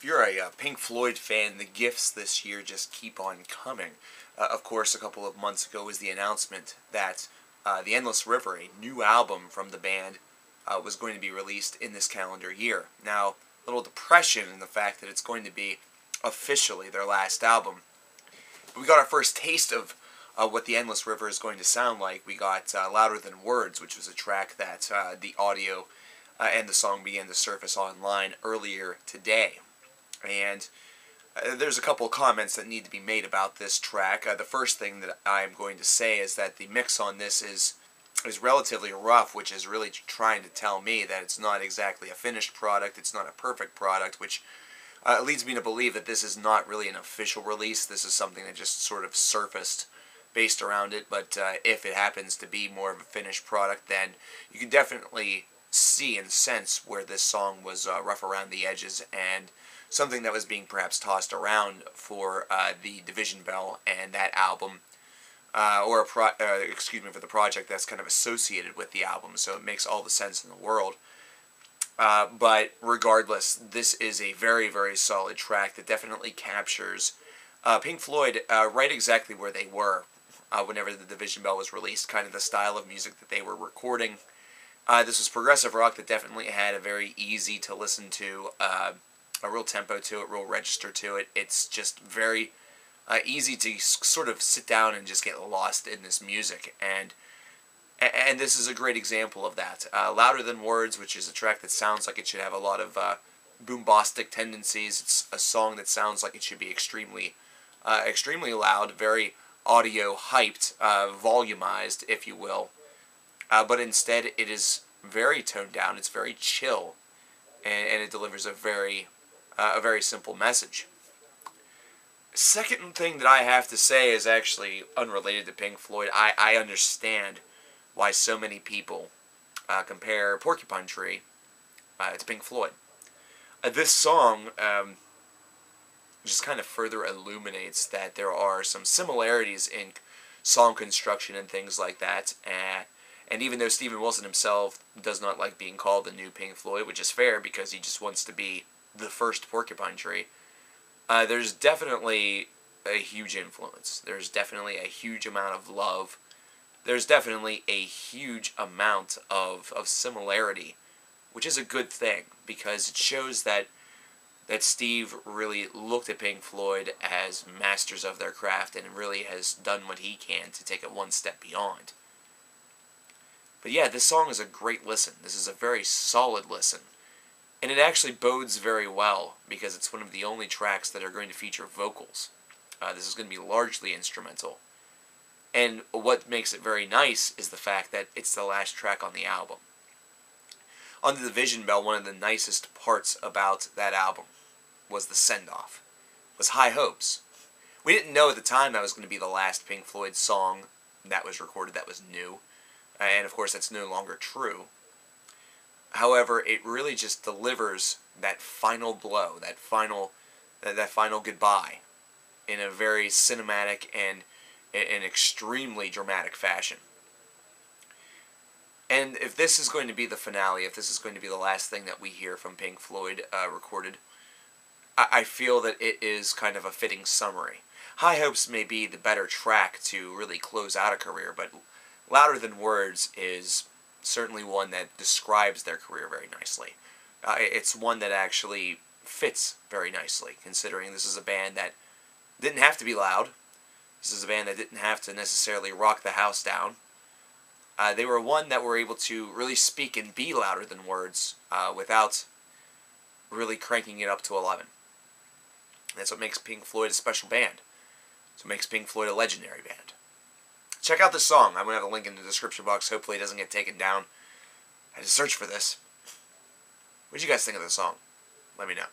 If you're a Pink Floyd fan, the gifts this year just keep on coming. Of course, a couple of months ago was the announcement that The Endless River, a new album from the band, was going to be released in this calendar year. Now, a little depression in the fact that it's going to be officially their last album. But we got our first taste of what The Endless River is going to sound like. We got Louder Than Words, which was a track that the audio and the song began to surface online earlier today. And there's a couple of comments that need to be made about this track. The first thing that I'm going to say is that the mix on this is relatively rough, which is really trying to tell me that it's not exactly a finished product, it's not a perfect product, which leads me to believe that this is not really an official release. This is something that just sort of surfaced based around it, but if it happens to be more of a finished product, then you can definitely see and sense where this song was rough around the edges and something that was being perhaps tossed around for the Division Bell and that album, or for the project that's kind of associated with the album, so it makes all the sense in the world. But regardless, this is a very, very solid track that definitely captures Pink Floyd right exactly where they were whenever the Division Bell was released, kind of the style of music that they were recording. This was progressive rock that definitely had a very easy to listen to, a real tempo to it, real register to it. It's just very easy to sort of sit down and just get lost in this music, and this is a great example of that. Louder Than Words, which is a track that sounds like it should have a lot of bombastic tendencies. It's a song that sounds like it should be extremely loud, very audio hyped, volumized, if you will. But instead, it is very toned down. It's very chill, and it delivers a very simple message. Second thing that I have to say is actually unrelated to Pink Floyd. I understand why so many people compare Porcupine Tree to Pink Floyd. This song just kind of further illuminates that there are some similarities in song construction and things like that. And even though Steven Wilson himself does not like being called the new Pink Floyd, which is fair because he just wants to be the first Porcupine Tree, there's definitely a huge influence. There's definitely a huge amount of love. There's definitely a huge amount of similarity, which is a good thing because it shows that Steve really looked at Pink Floyd as masters of their craft and really has done what he can to take it one step beyond. But yeah, this song is a great listen. This is a very solid listen. And it actually bodes very well because it's one of the only tracks that are going to feature vocals. This is going to be largely instrumental. And what makes it very nice is the fact that it's the last track on the album. On the Division Bell, one of the nicest parts about that album was the send-off, was High Hopes. We didn't know at the time that was going to be the last Pink Floyd song that was recorded that was new. And of course, that's no longer true. However, it really just delivers that final blow, that final goodbye, in a very cinematic and an extremely dramatic fashion. And if this is going to be the finale, if this is going to be the last thing that we hear from Pink Floyd recorded, I feel that it is kind of a fitting summary. High Hopes may be the better track to really close out a career, but Louder Than Words is certainly one that describes their career very nicely. It's one that actually fits very nicely, considering this is a band that didn't have to be loud. This is a band that didn't have to necessarily rock the house down. They were one that were able to really speak and be louder than words without really cranking it up to 11. That's what makes Pink Floyd a special band. That's what makes Pink Floyd a legendary band. Check out this song. I'm going to have a link in the description box. Hopefully it doesn't get taken down. I had to search for this. What did you guys think of this song? Let me know.